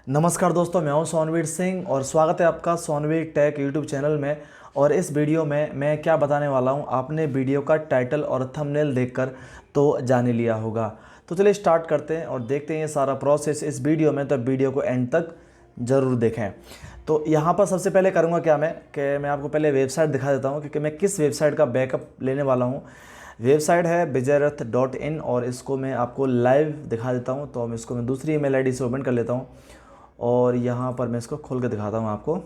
नमस्कार दोस्तों, मैं हूं सोनवीर सिंह और स्वागत है आपका सोनवीर टेक यूट्यूब चैनल में। और इस वीडियो में मैं क्या बताने वाला हूं, आपने वीडियो का टाइटल और थंबनेल देखकर तो जान ही लिया होगा। तो चलिए स्टार्ट करते हैं और देखते हैं ये सारा प्रोसेस इस वीडियो में। तो वीडियो को एंड तक ज़रूर देखें। तो यहाँ पर सबसे पहले करूँगा क्या मैं आपको पहले वेबसाइट दिखा देता हूँ कि मैं किस वेबसाइट का बैकअप लेने वाला हूँ। वेबसाइट है विजयरथ.in और इसको मैं आपको लाइव दिखा देता हूँ। तो इसको मैं दूसरी ईमेल आईडी से ओपन कर लेता हूँ और यहाँ पर मैं इसको खोल के दिखाता हूँ आपको।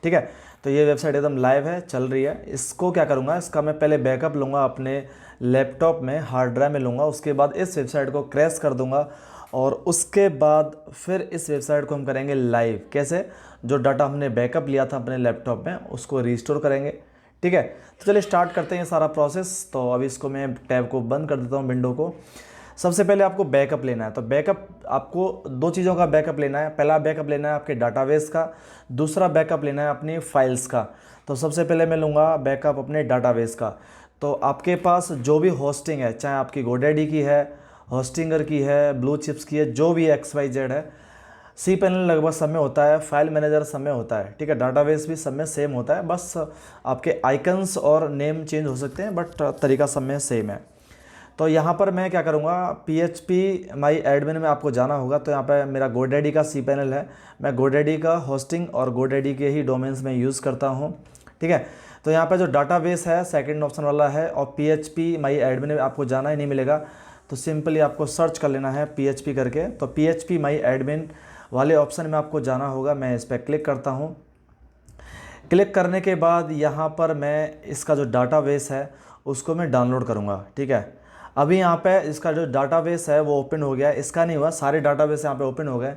ठीक है, तो ये वेबसाइट एकदम लाइव है, चल रही है। इसको क्या करूँगा, इसका मैं पहले बैकअप लूँगा, अपने लैपटॉप में हार्ड ड्राइव में लूँगा। उसके बाद इस वेबसाइट को क्रैश कर दूँगा और उसके बाद फिर इस वेबसाइट को हम करेंगे लाइव। कैसे? जो डाटा हमने बैकअप लिया था अपने लैपटॉप में उसको रिस्टोर करेंगे। ठीक है, तो चलिए स्टार्ट करते हैं सारा प्रोसेस। तो अभी इसको मैं टैब को बंद कर देता हूँ, विंडो को। सबसे पहले आपको बैकअप लेना है। तो बैकअप आपको दो चीज़ों का बैकअप लेना है। पहला बैकअप लेना है आपके डाटाबेस का, दूसरा बैकअप लेना है अपनी फाइल्स का। तो सबसे पहले मैं लूँगा बैकअप अपने डाटाबेस का। तो आपके पास जो भी होस्टिंग है, चाहे आपकी गोडैडी की है, होस्टिंगर की है, ब्लू चिप्स की है, जो भी XYZ है, सी पैनल लगभग सब में होता है, फाइल मैनेजर सब में होता है। ठीक है, डाटाबेस भी सब में सेम होता है, बस आपके आइकन्स और नेम चेंज हो सकते हैं, बट तरीका सब में सेम है। तो यहाँ पर मैं क्या करूँगा, PHP माई एडमिन में आपको जाना होगा। तो यहाँ पे मेरा गोडैडी का सी पैनल है, मैं गोडैडी का होस्टिंग और गोडैडी के ही डोमेन्स में यूज़ करता हूँ। ठीक है, तो यहाँ पे जो डाटाबेस है सेकंड ऑप्शन वाला है और PHP माई एडमिन में आपको जाना ही नहीं मिलेगा। तो सिंपली आपको सर्च कर लेना है PHP करके। तो PHP माई एडमिन वाले ऑप्शन में आपको जाना होगा। मैं इस पर क्लिक करता हूँ। क्लिक करने के बाद यहाँ पर मैं इसका जो डाटाबेस है उसको मैं डाउनलोड करूँगा। ठीक है, अभी यहाँ पे इसका जो डाटाबेस है वो ओपन हो गया है। इसका नहीं हुआ, सारे डाटाबेस यहाँ पे ओपन हो गए।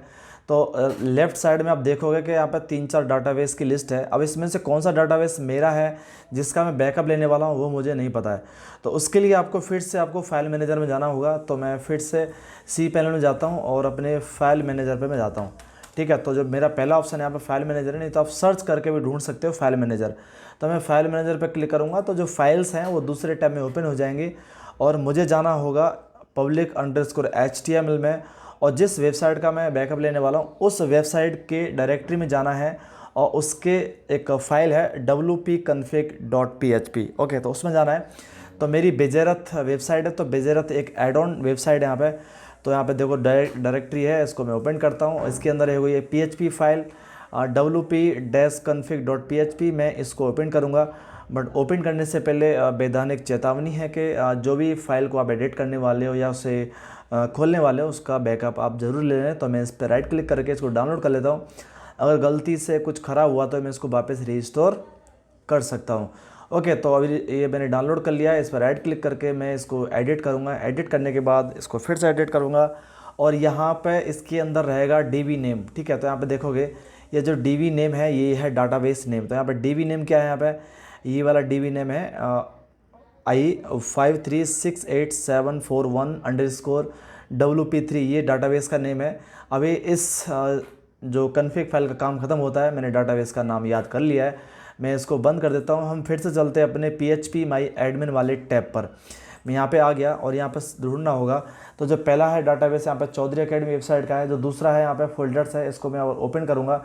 तो लेफ़्ट साइड में आप देखोगे कि यहाँ पे 3-4 डाटाबेस की लिस्ट है। अब इसमें से कौन सा डाटाबेस मेरा है जिसका मैं बैकअप लेने वाला हूँ वो मुझे नहीं पता है। तो उसके लिए आपको फिर से फाइल मैनेजर में जाना होगा। तो मैं फिर से सी पैनल में जाता हूँ और अपने फाइल मैनेजर पर मैं जाता हूँ। ठीक है, तो जो मेरा पहला ऑप्शन है यहाँ पे फाइल मैनेजर है, नहीं तो आप सर्च करके भी ढूंढ सकते हो फाइल मैनेजर। तो मैं फाइल मैनेजर पर क्लिक करूँगा तो जो फाइल्स हैं वो दूसरे टैब में ओपन हो जाएंगी और मुझे जाना होगा public_html में। और जिस वेबसाइट का मैं बैकअप लेने वाला हूँ उस वेबसाइट के डायरेक्टरी में जाना है और उसके एक फ़ाइल है wp-config.php। ओके, तो उसमें जाना है। तो मेरी बेजेरथ वेबसाइट है, तो बेजेरथ एक एड ऑन वेबसाइट है यहाँ पे। तो यहाँ पे देखो डायरेक्टरी है, इसको मैं ओपन करता हूँ। इसके अंदर है ये PHP फाइल wp-config.php। मैं इसको ओपन करूँगा, बट ओपन करने से पहले वैधानिक चेतावनी है कि जो भी फाइल को आप एडिट करने वाले हो या उसे खोलने वाले हो उसका बैकअप आप ज़रूर ले लें। तो मैं इस पर राइट क्लिक करके इसको डाउनलोड कर लेता हूँ। अगर गलती से कुछ ख़राब हुआ तो मैं इसको वापस रिस्टोर कर सकता हूँ। ओके, तो अभी ये मैंने डाउनलोड कर लिया है। इस पर राइट क्लिक करके मैं इसको एडिट करूँगा। एडिट करने के बाद इसको फिर से एडिट करूँगा और यहाँ पे इसके अंदर रहेगा DB नेम। ठीक है, तो यहाँ पे देखोगे ये जो DB नेम है ये है डाटाबेस नेम। तो यहाँ पे DB नेम क्या है, यहाँ पे ये वाला DB नेम है I53687141_WP3। ये डाटाबेस का नेम है। अभी इस जो कन्फिग फाइल का काम ख़त्म होता है, मैंने डाटाबेस का नाम याद कर लिया है। मैं इसको बंद कर देता हूँ। हम फिर से चलते हैं अपने PHP माई एडमिन वाले टैब पर। मैं यहाँ पे आ गया और यहाँ पर ढूंढना होगा। तो जो पहला है डाटाबेस यहाँ पे चौधरी अकेडमी वेबसाइट का है। जो दूसरा है यहाँ पे फोल्डर्स है, इसको मैं ओपन करूँगा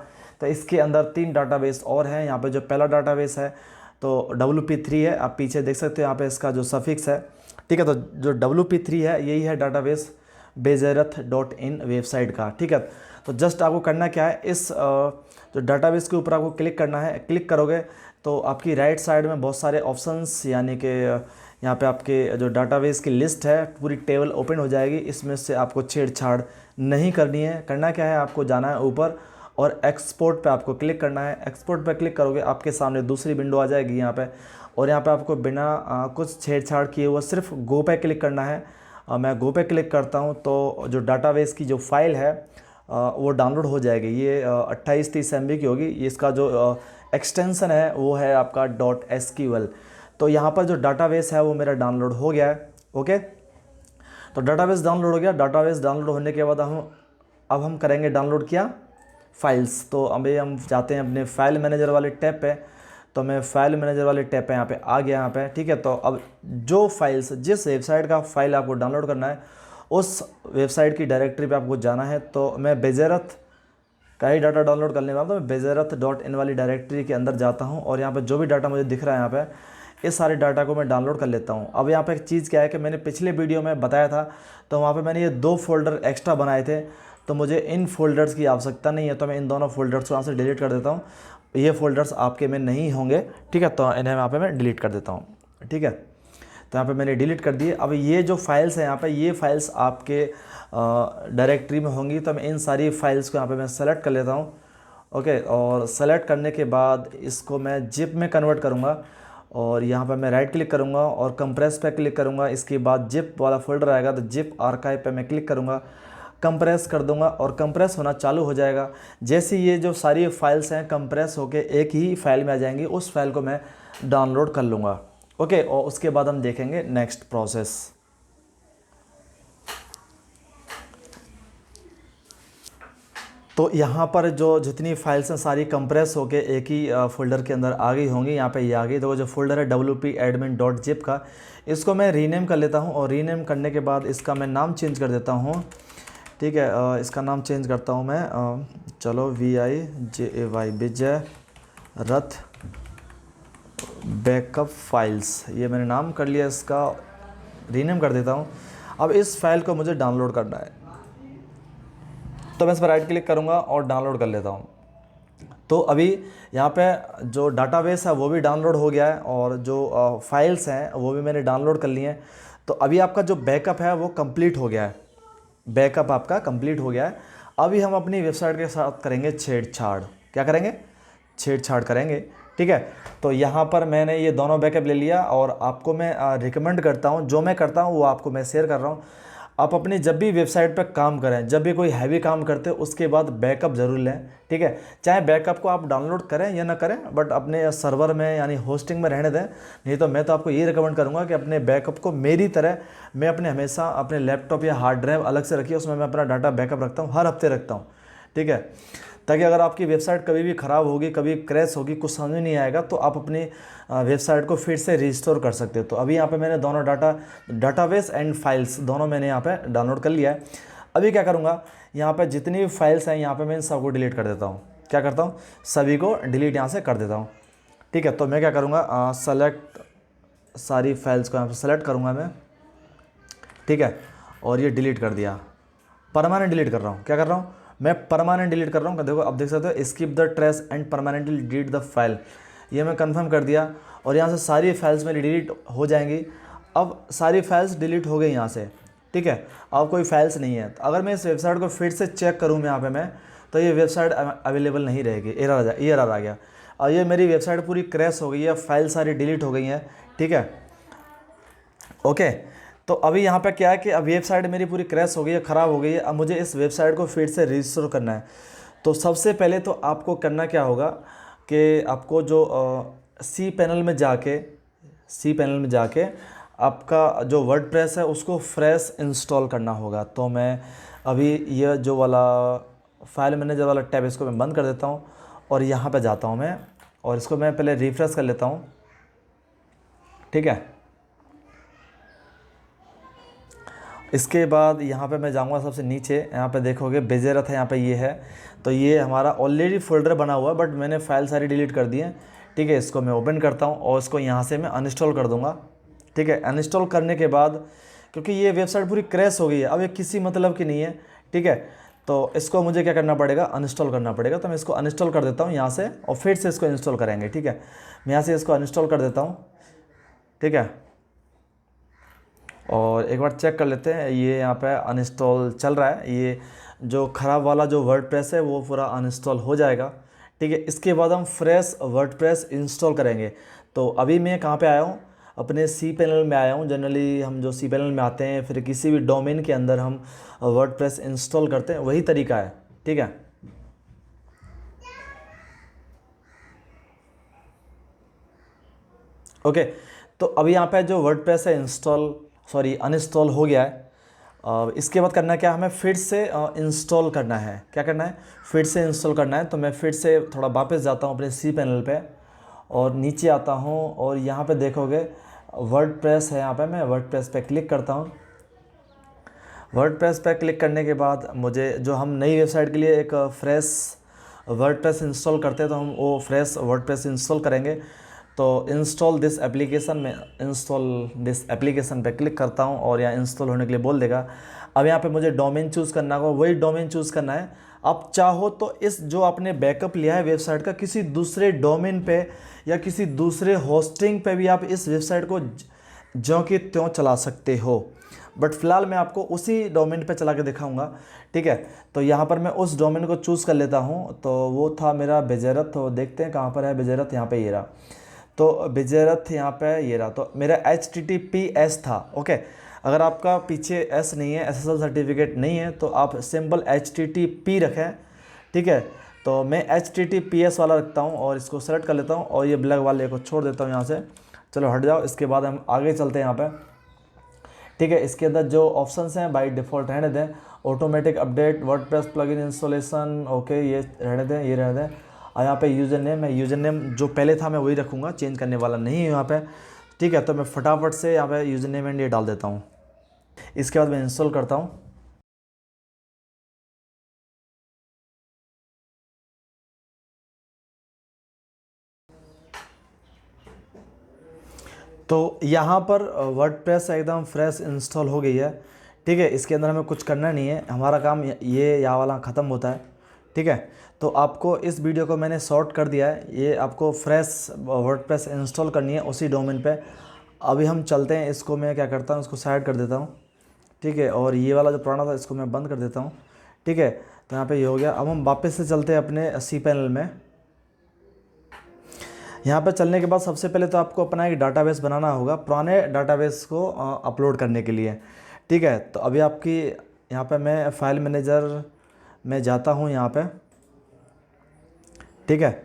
तो इसके अंदर 3 डाटाबेस और हैं। यहाँ पे जो पहला डाटाबेस है तो WP3 है, आप पीछे देख सकते हो यहाँ पे इसका जो सफिक्स है। ठीक है, तो जो WP3 है यही है डाटाबेस बेजेरथ.in वेबसाइट का। ठीक है, तो जस्ट आपको करना क्या है, इस जो डाटाबेस के ऊपर आपको क्लिक करना है। क्लिक करोगे तो आपकी राइट साइड में बहुत सारे ऑप्शंस, यानी कि यहाँ पे आपके जो डाटाबेस की लिस्ट है पूरी टेबल ओपन हो जाएगी। इसमें से आपको छेड़छाड़ नहीं करनी है। करना क्या है, आपको जाना है ऊपर और एक्सपोर्ट पे आपको क्लिक करना है। एक्सपोर्ट पे क्लिक करोगे आपके सामने दूसरी विंडो आ जाएगी यहाँ पे, और यहाँ पे आपको बिना कुछ छेड़छाड़ किए हुआ सिर्फ गो पे क्लिक करना है। मैं गो पे क्लिक करता हूँ तो जो डाटाबेस की जो फाइल है वो डाउनलोड हो जाएगी। ये 28-30 MB की होगी। इसका जो एक्सटेंसन है वो है आपका .SQL। तो यहाँ पर जो डाटाबेस है वो मेरा डाउनलोड हो गया है। ओके, तो डाटाबेस डाउनलोड हो गया। डाटाबेस डाउनलोड होने के बाद अब हम करेंगे डाउनलोड क्या, फाइल्स। तो अभी हम जाते हैं अपने फाइल मैनेजर वाले टैब पे। तो मैं फाइल मैनेजर वाले टैब पे यहाँ पे आ गया यहाँ पे। ठीक है, तो अब जो फाइल्स, जिस वेबसाइट का फाइल आपको डाउनलोड करना है उस वेबसाइट की डायरेक्टरी पे आपको जाना है। तो मैं बेजेरथ का ही डाटा डाउनलोड करने वाला, तो मैं bezereth.in वाली डायरेक्टरी के अंदर जाता हूँ और यहाँ पे जो भी डाटा मुझे दिख रहा है यहाँ पे इस सारे डाटा को मैं डाउनलोड कर लेता हूँ। अब यहाँ पे एक चीज़ क्या है कि मैंने पिछले वीडियो में बताया था, तो वहाँ पे मैंने ये 2 फोल्डर एक्स्ट्रा बनाए थे, तो मुझे इन फोल्डर्स की आवश्यकता नहीं है, तो मैं इन दोनों फोल्डर्स को यहाँ से डिलीट कर देता हूँ। ये फोल्डर्स आपके में नहीं होंगे, ठीक है, तो इन्हें यहाँ पे मैं डिलीट कर देता हूँ, ठीक है। तो यहाँ पे मैंने डिलीट कर दिए। अब ये जो फाइल्स हैं यहाँ पे, ये फाइल्स आपके डायरेक्टरी में होंगी, तो मैं इन सारी फाइल्स को यहाँ पे मैं सेलेक्ट कर लेता हूँ, ओके। और सेलेक्ट करने के बाद इसको मैं जिप में कन्वर्ट करूँगा और यहाँ पर मैं राइट क्लिक करूँगा और कंप्रेस पे क्लिक करूँगा। इसके बाद जिप वाला फोल्डर आएगा तो जिप आर्काइव पे मैं क्लिक करूँगा, कंप्रेस कर दूँगा और कंप्रेस होना चालू हो जाएगा। जैसे ये जो सारी फाइल्स हैं कंप्रेस होके एक ही फाइल में आ जाएंगी, उस फाइल को मैं डाउनलोड कर लूँगा, ओके। और उसके बाद हम देखेंगे नेक्स्ट प्रोसेस। तो यहाँ पर जो जितनी फाइल्स हैं सारी कंप्रेस होके एक ही फ़ोल्डर के अंदर आ गई होंगी। यहाँ पे ये आ गई। तो जो फ़ोल्डर है wp-admin.zip का, इसको मैं रीनेम कर लेता हूँ और रीनेम करने के बाद इसका मैं नाम चेंज कर देता हूँ, ठीक है। इसका नाम चेंज करता हूँ मैं, चलो VIJAY विजय रथ बैकअप फाइल्स, ये मैंने नाम कर लिया, इसका रीनेम कर देता हूँ। अब इस फाइल को मुझे डाउनलोड करना है, तो मैं इस पर राइट क्लिक करूँगा और डाउनलोड कर लेता हूँ। तो अभी यहाँ पे जो डाटाबेस है वो भी डाउनलोड हो गया है और जो फाइल्स हैं वो भी मैंने डाउनलोड कर लिए हैं। तो अभी आपका जो बैकअप है वो कंप्लीट हो गया है, बैकअप आपका कंप्लीट हो गया है। अभी हम अपनी वेबसाइट के साथ करेंगे छेड़छाड़। क्या करेंगे? छेड़छाड़ करेंगे, ठीक है। तो यहाँ पर मैंने ये दोनों बैकअप ले लिया और आपको मैं रिकमेंड करता हूँ, जो मैं करता हूँ वो आपको मैं शेयर कर रहा हूँ। आप अपनी जब भी वेबसाइट पर काम करें, जब भी कोई हैवी काम करते हो, उसके बाद बैकअप ज़रूर लें, ठीक है। चाहे बैकअप को आप डाउनलोड करें या ना करें, बट अपने सर्वर में यानी होस्टिंग में रहने दें। नहीं तो मैं तो आपको ये रिकमेंड करूँगा कि अपने बैकअप को मेरी तरह मैं अपने हमेशा अपने लैपटॉप या हार्ड ड्राइव अलग से रखिए, उसमें मैं अपना डाटा बैकअप रखता हूँ, हर हफ्ते रखता हूँ, ठीक है। ताकि अगर आपकी वेबसाइट कभी भी ख़राब होगी, कभी क्रैश होगी, कुछ समझ में नहीं आएगा, तो आप अपनी वेबसाइट को फिर से रिस्टोर कर सकते हो। तो अभी यहाँ पे मैंने दोनों डाटाबेस एंड फाइल्स दोनों मैंने यहाँ पे डाउनलोड कर लिया है। अभी क्या करूँगा, यहाँ पे जितनी भी फाइल्स हैं यहाँ पे मैं इन सबको डिलीट कर देता हूँ। क्या करता हूँ? सभी को डिलीट यहाँ से कर देता हूँ, ठीक है। तो मैं क्या करूँगा, सेलेक्ट सारी फाइल्स को यहाँ पर सेलेक्ट करूँगा मैं, ठीक है, और ये डिलीट कर दिया। परमानेंट डिलीट कर रहा हूँ। क्या कर रहा हूँ? मैं परमानेंट डिलीट कर रहा हूँ। देखो अब देख सकते हो, skip the trace and permanently delete the file, ये मैं कंफर्म कर दिया और यहाँ से सारी फाइल्स मेरी डिलीट हो जाएंगी। अब सारी फाइल्स डिलीट हो गई यहाँ से, ठीक है। अब कोई फाइल्स नहीं है। तो अगर मैं इस वेबसाइट को फिर से चेक करूँ यहाँ पे मैं, तो ये वेबसाइट अवेलेबल नहीं रहेगी, एरर आ गया। और ये मेरी वेबसाइट पूरी क्रैश हो गई है, फाइल सारी डिलीट हो गई हैं, ठीक है, ओके। तो अभी यहाँ पे क्या है कि अब वेबसाइट मेरी पूरी क्रैश हो गई है, ख़राब हो गई है। अब मुझे इस वेबसाइट को फिर से रजिस्टर करना है। तो सबसे पहले तो आपको करना क्या होगा कि आपको जो सी पैनल में जाके आपका जो वर्डप्रेस है उसको फ्रेश इंस्टॉल करना होगा। तो मैं अभी ये जो वाला फाइल मैनेजर वाला टैब, इसको मैं बंद कर देता हूँ और यहाँ पे जाता हूँ मैं, और इसको मैं पहले रिफ्रेश कर लेता हूँ, ठीक है। इसके बाद यहाँ पे मैं जाऊँगा सबसे नीचे, यहाँ पे देखोगे बेजेरथ है, यहाँ पे ये है। तो ये हमारा ऑलरेडी फोल्डर बना हुआ है, बट मैंने फ़ाइल सारी डिलीट कर दी है, ठीक है। इसको मैं ओपन करता हूँ और इसको यहाँ से मैं अनइंस्टॉल कर दूँगा, ठीक है। अनइंस्टॉल करने के बाद, क्योंकि ये वेबसाइट पूरी क्रैश हो गई है, अब ये किसी मतलब की नहीं है, ठीक है। तो इसको मुझे क्या करना पड़ेगा, अनइंस्टॉल करना पड़ेगा। तो मैं इसको अनइंस्टॉल कर देता हूँ यहाँ से और फिर से इसको इंस्टॉल करेंगे, ठीक है। मैं यहाँ से इसको अनइंस्टॉल कर देता हूँ, ठीक है। और एक बार चेक कर लेते हैं, ये यहाँ पे अनइंस्टॉल चल रहा है। ये जो ख़राब वाला जो वर्डप्रेस है वो पूरा अनइंस्टॉल हो जाएगा, ठीक है। इसके बाद हम फ्रेश वर्डप्रेस इंस्टॉल करेंगे। तो अभी मैं कहाँ पे आया हूँ, अपने सी पैनल में आया हूँ। जनरली हम जो सी पैनल में आते हैं, फिर किसी भी डोमेन के अंदर हम वर्डप्रेस इंस्टॉल करते हैं, वही तरीका है, ठीक है। ओके, तो अभी यहाँ पे जो वर्डप्रेस है अनइंस्टॉल हो गया है। इसके बाद करना क्या, हमें फिर से इंस्टॉल करना है। क्या करना है? फिर से इंस्टॉल करना है। तो मैं फिर से थोड़ा वापस जाता हूँ अपने सी पैनल पे और नीचे आता हूँ और यहाँ पे देखोगे वर्डप्रेस है, यहाँ पे मैं वर्डप्रेस पे क्लिक करता हूँ। वर्डप्रेस पे क्लिक करने के बाद मुझे जो हम नई वेबसाइट के लिए एक फ्रेश वर्डप्रेस इंस्टॉल करते हैं तो हम वो फ्रेश वर्डप्रेस इंस्टॉल करेंगे। तो इंस्टॉल दिस एप्लीकेशन में इंस्टॉल दिस एप्लीकेशन पे क्लिक करता हूँ और यहाँ इंस्टॉल होने के लिए बोल देगा। अब यहाँ पे मुझे डोमेन चूज़ करना होगा, वही डोमेन चूज़ करना है। आप चाहो तो इस जो आपने बैकअप लिया है वेबसाइट का, किसी दूसरे डोमेन पे या किसी दूसरे होस्टिंग पे भी आप इस वेबसाइट को ज्यों की त्यों चला सकते हो, बट फिलहाल मैं आपको उसी डोमेन पे चला के दिखाऊंगा। ठीक है, तो यहाँ पर मैं उस डोमेन को चूज़ कर लेता हूँ। तो वो था मेरा बेजेरथ। तो देखते हैं कहाँ पर है बेजेरथ। यहाँ पे ये रहा। तो बेजेरथ यहाँ पे ये रहा। तो मेरा HTTPS था। ओके, अगर आपका पीछे S नहीं है, SSL सर्टिफिकेट नहीं है, तो आप सिंपल HTTP रखें। ठीक है, तो मैं HTTPS वाला रखता हूँ और इसको सेलेक्ट कर लेता हूँ और ये ब्लैक वाले को छोड़ देता हूँ यहाँ से। चलो हट जाओ। इसके बाद हम आगे चलते हैं यहाँ पे। ठीक है, इसके अंदर जो ऑप्शंस हैं बाय डिफ़ॉल्ट रहने दें। Automatic update, WordPress plugin installation, okay ये रहने दें, ये रहने दें। और यहाँ पे यूज़र नेम है, यूज़र नेम जो पहले था मैं वही रखूँगा, चेंज करने वाला नहीं है यहाँ पे। ठीक है, तो मैं फटाफट से यहाँ पे यूज़र नेम एंड ये डाल देता हूँ। इसके बाद मैं इंस्टॉल करता हूँ। तो यहाँ पर वर्डप्रेस एकदम फ्रेश इंस्टॉल हो गई है। ठीक है, इसके अंदर हमें कुछ करना नहीं है, हमारा काम ये यहाँ वाला ख़त्म होता है। ठीक है, तो आपको इस वीडियो को मैंने शॉर्ट कर दिया है। ये आपको फ्रेश वर्डप्रेस इंस्टॉल करनी है उसी डोमेन पे। अभी हम चलते हैं। इसको मैं क्या करता हूँ, इसको साइड कर देता हूँ। ठीक है, और ये वाला जो पुराना था इसको मैं बंद कर देता हूँ। ठीक है, तो यहाँ पे ये हो गया। अब हम वापस से चलते हैं अपने सी पैनल में। यहाँ पर चलने के बाद सबसे पहले तो आपको अपना एक डाटाबेस बनाना होगा, पुराने डाटाबेस को अपलोड करने के लिए। ठीक है, तो अभी आपकी यहाँ पे मैं फ़ाइल मैनेजर में जाता हूँ यहाँ पे। ठीक है,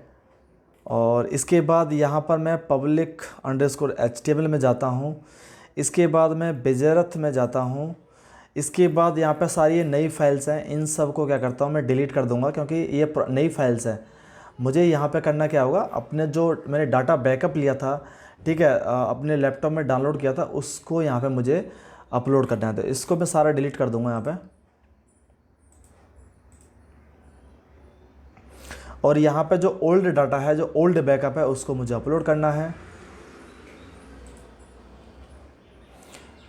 और इसके बाद यहाँ पर मैं public_html में जाता हूँ। इसके बाद मैं बेजेरथ में जाता हूँ। इसके बाद यहाँ पे सारी ये नई फाइल्स हैं, इन सब को क्या करता हूँ मैं डिलीट कर दूँगा, क्योंकि ये नई फाइल्स हैं। मुझे यहाँ पे करना क्या होगा, अपने जो मैंने डाटा बैकअप लिया था, ठीक है, अपने लैपटॉप में डाउनलोड किया था, उसको यहाँ पे मुझे अपलोड करना है। तो इसको मैं सारा डिलीट कर दूँगा यहाँ पे। और यहाँ पे जो ओल्ड डाटा है, जो ओल्ड बैकअप है, उसको मुझे अपलोड करना है।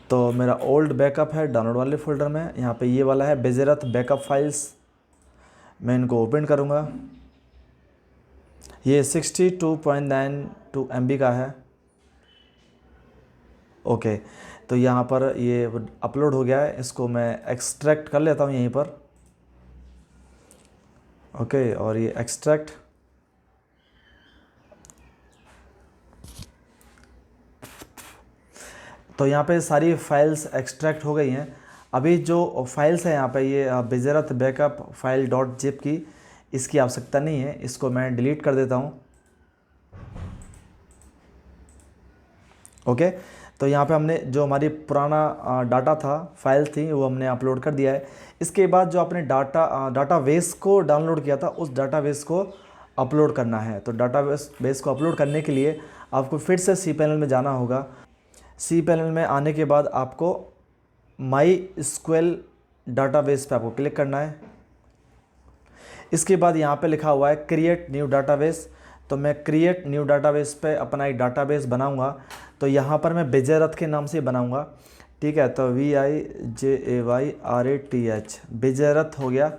तो मेरा ओल्ड बैकअप है डाउनलोड वाले फोल्डर में, यहाँ पे ये वाला है बेजेरथ बैकअप फाइल्स। मैं इनको ओपन करूँगा। ये 62.92 MB का है। ओके, तो यहाँ पर ये अपलोड हो गया है। इसको मैं एक्सट्रैक्ट कर लेता हूँ यहीं पर। ओके, और ये एक्सट्रैक्ट, तो यहाँ पे सारी फाइल्स एक्सट्रैक्ट हो गई हैं। अभी जो फाइल्स हैं यहाँ पे ये बेजेरथ बैकअप फाइल .zip की, इसकी आवश्यकता नहीं है, इसको मैं डिलीट कर देता हूँ। ओके, तो यहाँ पे हमने जो हमारी पुराना डाटा था, फाइल थी, वो हमने अपलोड कर दिया है। इसके बाद जो आपने डाटाबेस को डाउनलोड किया था, उस डाटाबेस को अपलोड करना है। तो डाटाबेस को अपलोड करने के लिए आपको फिर से सी पैनल में जाना होगा। सी पैनल में आने के बाद आपको MySQL डाटाबेस पे आपको क्लिक करना है। इसके बाद यहाँ पे लिखा हुआ है क्रिएट न्यू डाटाबेस। तो मैं क्रिएट न्यू डाटाबेस पे अपना एक डाटाबेस बनाऊंगा। तो यहाँ पर मैं बेजेरथ के नाम से बनाऊंगा। ठीक है, तो VIJAYRATH बेजेरथ हो गया।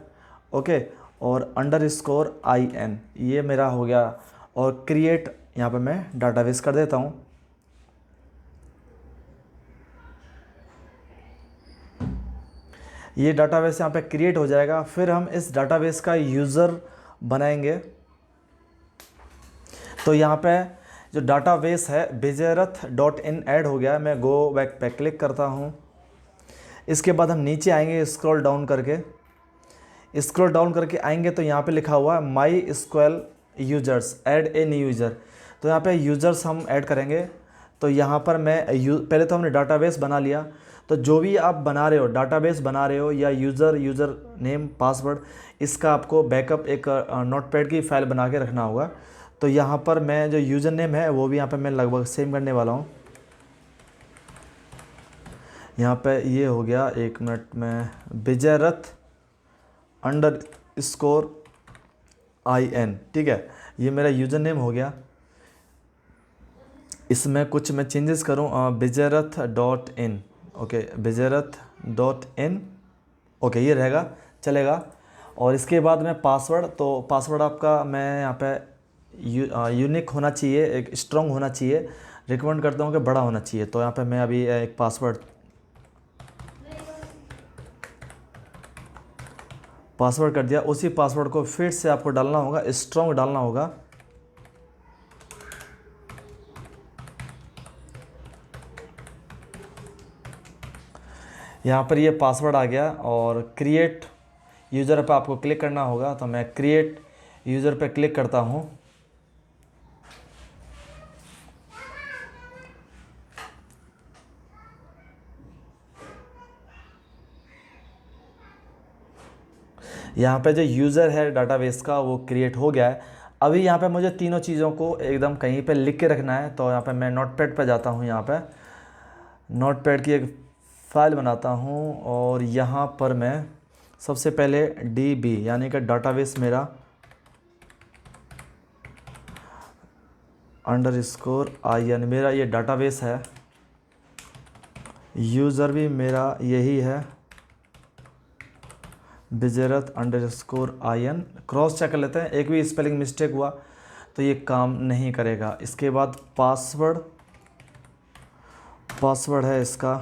ओके, और _IN ये मेरा हो गया। और क्रिएट यहाँ पर मैं डाटाबेस कर देता हूँ। ये डाटाबेस यहाँ पे क्रिएट हो जाएगा। फिर हम इस डाटाबेस का यूज़र बनाएंगे। तो यहाँ पे जो डाटाबेस है बेजेरथ.in ऐड हो गया। मैं गो बैक पे क्लिक करता हूँ। इसके बाद हम नीचे आएंगे, स्क्रॉल डाउन करके आएंगे तो यहाँ पे लिखा हुआ है MySQL users add a new user. तो यहाँ पे यूज़र्स हम ऐड करेंगे। तो यहाँ पर मैं पहले तो हमने डाटाबेस बना लिया। तो जो भी आप बना रहे हो, डाटाबेस बना रहे हो या यूज़र नेम पासवर्ड, इसका आपको बैकअप एक नोटपैड की फ़ाइल बना के रखना होगा। तो यहाँ पर मैं जो यूज़र नेम है वो भी यहाँ पे मैं लगभग सेम करने वाला हूँ। यहाँ पे ये हो गया, 1 मिनट में, बेजेरथ _IN ठीक है, ये मेरा यूज़र नेम हो गया। इसमें कुछ मैं चेंजेस करूँ, bizerath.in, ओके, bizerath.in, ओके, ये रहेगा, चलेगा। और इसके बाद में पासवर्ड, तो पासवर्ड आपका मैं यहाँ पे यूनिक होना चाहिए, एक स्ट्रॉन्ग होना चाहिए, रिकमेंड करता हूँ कि बड़ा होना चाहिए। तो यहाँ पे मैं अभी एक पासवर्ड कर दिया। उसी पासवर्ड को फिर से आपको डालना होगा, स्ट्रॉन्ग डालना होगा। यहाँ पर ये पासवर्ड आ गया और क्रिएट यूज़र पे आपको क्लिक करना होगा। तो मैं क्रिएट यूज़र पे क्लिक करता हूँ। यहाँ पे जो यूज़र है डाटाबेस का वो क्रिएट हो गया है। अभी यहाँ पे मुझे तीनों चीज़ों को एकदम कहीं पे लिख के रखना है। तो यहाँ पे मैं नोटपैड पे जाता हूँ, यहाँ पे नोटपैड की एक फ़ाइल बनाता हूँ और यहाँ पर मैं सबसे पहले DB यानी कि डाटाबेस मेरा _IN, मेरा ये डाटाबेस है। यूज़र भी मेरा यही है, bizerath_IN। क्रॉस चेक कर लेते हैं, एक भी स्पेलिंग मिस्टेक हुआ तो ये काम नहीं करेगा। इसके बाद पासवर्ड है इसका,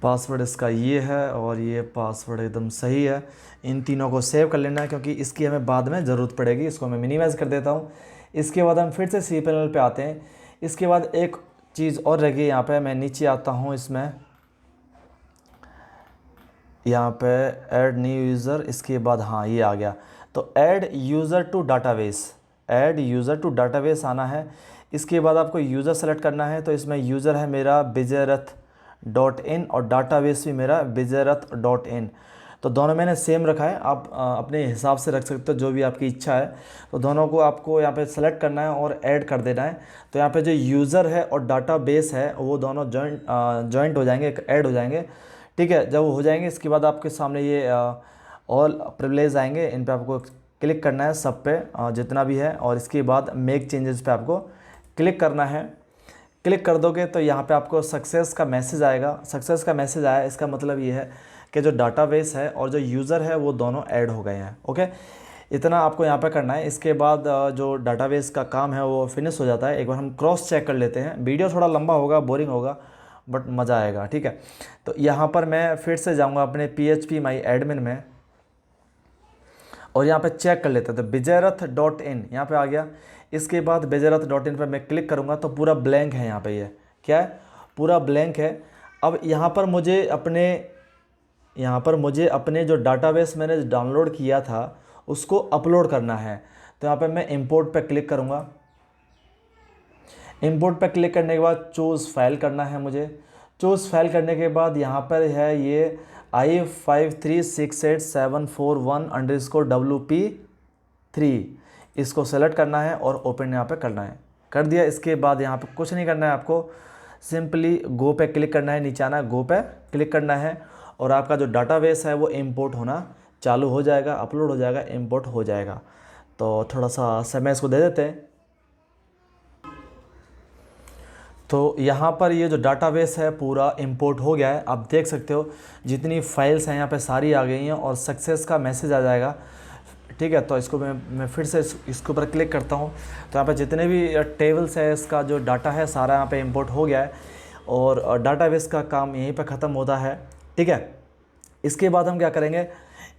पासवर्ड इसका ये है और ये पासवर्ड एकदम सही है। इन तीनों को सेव कर लेना है क्योंकि इसकी हमें बाद में ज़रूरत पड़ेगी। इसको मैं मिनिमाइज़ कर देता हूँ। इसके बाद हम फिर से cPanel पे आते हैं। इसके बाद एक चीज़ और रह गई, यहाँ पे मैं नीचे आता हूँ, इसमें यहाँ पे ऐड न्यू यूज़र, इसके बाद हाँ ये आ गया। तो ऐड यूज़र टू डाटाबेस आना है। इसके बाद आपको यूज़र सेलेक्ट करना है। तो इसमें यूज़र है मेरा bizerath.in और डाटाबेस भी मेरा bizerath.in। तो दोनों मैंने सेम रखा है, आप अपने हिसाब से रख सकते हो, जो भी आपकी इच्छा है। तो दोनों को आपको यहाँ पे सेलेक्ट करना है और ऐड कर देना है। तो यहाँ पे जो यूज़र है और डाटाबेस है वो दोनों जॉइंट हो जाएंगे, ऐड हो जाएंगे। ठीक है, जब वो हो जाएंगे इसके बाद आपके सामने ये ऑल प्रिविलेज आएंगे। इन पे आपको क्लिक करना है, सब पे जितना भी है, और इसके बाद मेक चेंजेस पे आपको क्लिक करना है। क्लिक कर दोगे तो यहाँ पे आपको सक्सेस का मैसेज आएगा। सक्सेस का मैसेज आया, इसका मतलब ये है कि जो डाटाबेस है और जो यूज़र है वो दोनों ऐड हो गए हैं। ओके, इतना आपको यहाँ पे करना है। इसके बाद जो डाटाबेस का काम है वो फिनिश हो जाता है। एक बार हम क्रॉस चेक कर लेते हैं। वीडियो थोड़ा लंबा होगा, बोरिंग होगा, बट मज़ा आएगा। ठीक है, तो यहाँ पर मैं फिर से जाऊँगा अपने PHP माई एडमिन में और यहाँ पे चेक कर लेते हैं। तो bizerath.in यहाँ पे आ गया। इसके बाद bizerath.in पे मैं क्लिक करूँगा तो पूरा ब्लैंक है। यहाँ पे ये क्या है, पूरा ब्लैंक है। अब यहाँ पर मुझे अपने जो डाटाबेस मैंने डाउनलोड किया था उसको अपलोड करना है। तो यहाँ पे मैं इंपोर्ट पे क्लिक करूँगा। इंपोर्ट पे क्लिक करने के बाद चूज़ फाइल करना है मुझे। चूज़ फाइल करने के बाद यहाँ पर है ये I536741_WP3, इसको सेलेक्ट करना है और ओपन यहाँ पे करना है। कर दिया। इसके बाद यहाँ पे कुछ नहीं करना है, आपको सिंपली गो पे क्लिक करना है, नीचे आना, गो पे क्लिक करना है और आपका जो डाटाबेस है वो इंपोर्ट होना चालू हो जाएगा, अपलोड हो जाएगा, इंपोर्ट हो जाएगा। तो थोड़ा सा समय इसको दे देते हैं। तो यहाँ पर ये जो डाटाबेस है पूरा इंपोर्ट हो गया है। आप देख सकते हो जितनी फाइल्स हैं यहाँ पे सारी आ गई हैं और सक्सेस का मैसेज आ जाएगा। ठीक है, तो इसको मैं फिर से इसके ऊपर क्लिक करता हूँ। तो यहाँ पे जितने भी टेबल्स है, इसका जो डाटा है सारा यहाँ पे इंपोर्ट हो गया है और डाटाबेस का काम यहीं पे ख़त्म होता है। ठीक है, इसके बाद हम क्या करेंगे,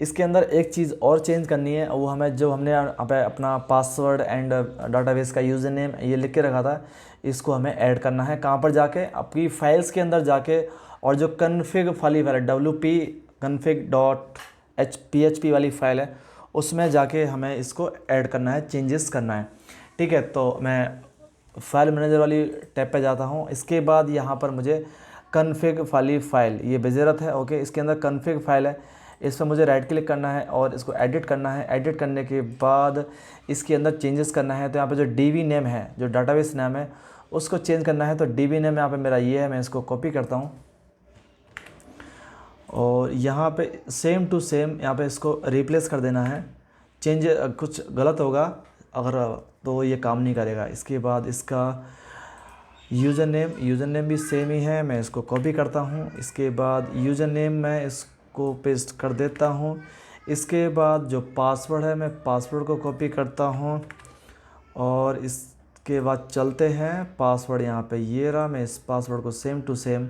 इसके अंदर एक चीज़ और चेंज करनी है। वो हमें जो हमने यहाँ पे अपना पासवर्ड एंड डाटाबेस का यूज़र नेम ये लिख के रखा था, इसको हमें ऐड करना है। कहाँ पर जाके, आपकी फाइल्स के अंदर जाके, और जो कन्फिग वाली फाइल है WP config.php वाली फाइल है उसमें जाके हमें इसको ऐड करना है, चेंजेस करना है। ठीक है, तो मैं फाइल मैनेजर वाली टैब पे जाता हूँ। इसके बाद यहाँ पर मुझे कन्फिग वाली फ़ाइल, ये बेजरत है, ओके, इसके अंदर कन्फिग फाइल है, इस पर मुझे राइट क्लिक करना है और इसको एडिट करना है। एडिट करने के बाद इसके अंदर चेंजेस करना है। तो यहाँ पे जो DB नेम है, जो डाटाबेस नेम है, उसको चेंज करना है। तो DB नेम यहाँ पे मेरा ये है, मैं इसको कॉपी करता हूँ और यहाँ पे सेम टू सेम यहाँ पे इसको रिप्लेस कर देना है। चेंज कुछ गलत होगा अगर तो ये काम नहीं करेगा। इसके बाद इसका यूज़र नेम भी सेम ही है, मैं इसको कॉपी करता हूँ। इसके बाद यूज़र नेम मैं इसको पेस्ट कर देता हूँ। इसके बाद जो पासवर्ड है मैं पासवर्ड को कॉपी करता हूँ और इसके बाद चलते हैं। पासवर्ड यहाँ पे ये रहा, मैं इस पासवर्ड को सेम टू सेम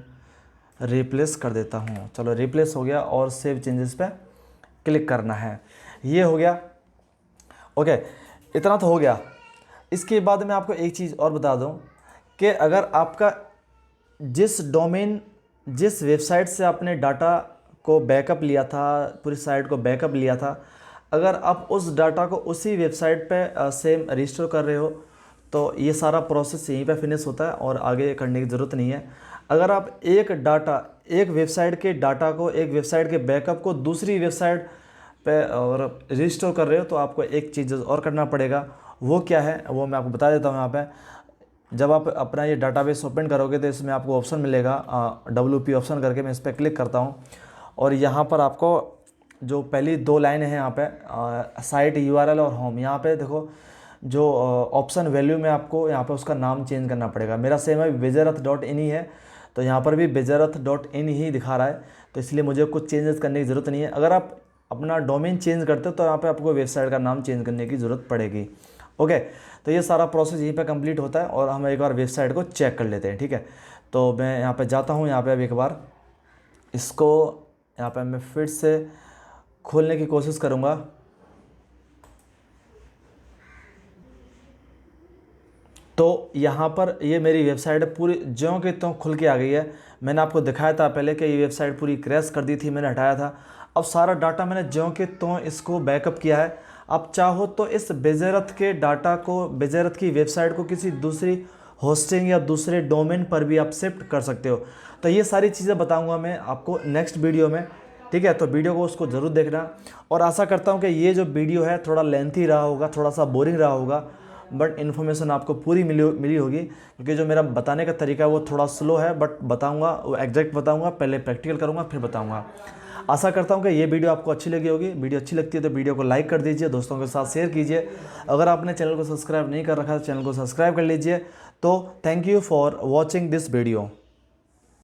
रिप्लेस कर देता हूँ। चलो रिप्लेस हो गया और सेव चेंजेस पे क्लिक करना है। ये हो गया। ओके, इतना तो हो गया। इसके बाद मैं आपको एक चीज़ और बता दूँ कि अगर आपका जिस वेबसाइट से आपने डाटा को बैकअप लिया था, पूरी साइट को बैकअप लिया था, अगर आप उस डाटा को उसी वेबसाइट पे सेम रिस्टोर कर रहे हो तो ये सारा प्रोसेस यहीं पे फिनिश होता है और आगे करने की ज़रूरत नहीं है। अगर आप एक वेबसाइट के डाटा को, एक वेबसाइट के बैकअप को दूसरी वेबसाइट पे और रिस्टोर कर रहे हो तो आपको एक चीज़ और करना पड़ेगा। वो क्या है वो मैं आपको बता देता हूँ। यहाँ पे जब आप अपना ये डाटाबेस ओपन करोगे तो इसमें आपको ऑप्शन मिलेगा WP ऑप्शन करके, मैं इस पर क्लिक करता हूँ और यहाँ पर आपको जो पहली 2 लाइन है यहाँ पे साइट URL और होम, यहाँ पे देखो जो ऑप्शन वैल्यू में आपको यहाँ पे उसका नाम चेंज करना पड़ेगा। मेरा सेम है विजयरथ.in ही है, तो यहाँ पर भी विजयरथ.in ही दिखा रहा है, तो इसलिए मुझे कुछ चेंजेस करने की ज़रूरत नहीं है। अगर आप अपना डोमेन चेंज करते हो तो यहाँ पे आपको वेबसाइट का नाम चेंज करने की ज़रूरत पड़ेगी। ओके, तो ये सारा प्रोसेस यहीं पे कंप्लीट होता है और हम एक बार वेबसाइट को चेक कर लेते हैं। ठीक है, तो मैं यहाँ पे जाता हूँ। यहाँ पे अब एक बार इसको यहाँ पे मैं फिर से खोलने की कोशिश करूँगा। तो यहाँ पर ये मेरी वेबसाइट पूरी ज्यों की त्यों खुल के आ गई है। मैंने आपको दिखाया था पहले कि ये वेबसाइट पूरी क्रैश कर दी थी, मैंने हटाया था। अब सारा डाटा मैंने ज्यों के त्यों इसको बैकअप किया है। आप चाहो तो इस विजयरथ के डाटा को, विजयरथ की वेबसाइट को किसी दूसरी होस्टिंग या दूसरे डोमेन पर भी आप शिफ्ट कर सकते हो। तो ये सारी चीज़ें बताऊंगा मैं आपको नेक्स्ट वीडियो में। ठीक है, तो वीडियो को उसको ज़रूर देखना और आशा करता हूँ कि ये जो वीडियो है थोड़ा लेंथी रहा होगा, थोड़ा सा बोरिंग रहा होगा, बट इन्फॉर्मेशन आपको पूरी मिली होगी, क्योंकि जो मेरा बताने का तरीका है वो थोड़ा स्लो है, बट बताऊंगा, वो एग्जैक्ट बताऊंगा, पहले प्रैक्टिकल करूंगा फिर बताऊंगा। आशा करता हूं कि ये वीडियो आपको अच्छी लगी होगी। वीडियो अच्छी लगती है तो वीडियो को लाइक कर दीजिए, दोस्तों के साथ शेयर कीजिए। अगर आपने चैनल को सब्सक्राइब नहीं कर रखा है तो चैनल को सब्सक्राइब कर लीजिए। तो thank you for watching this video.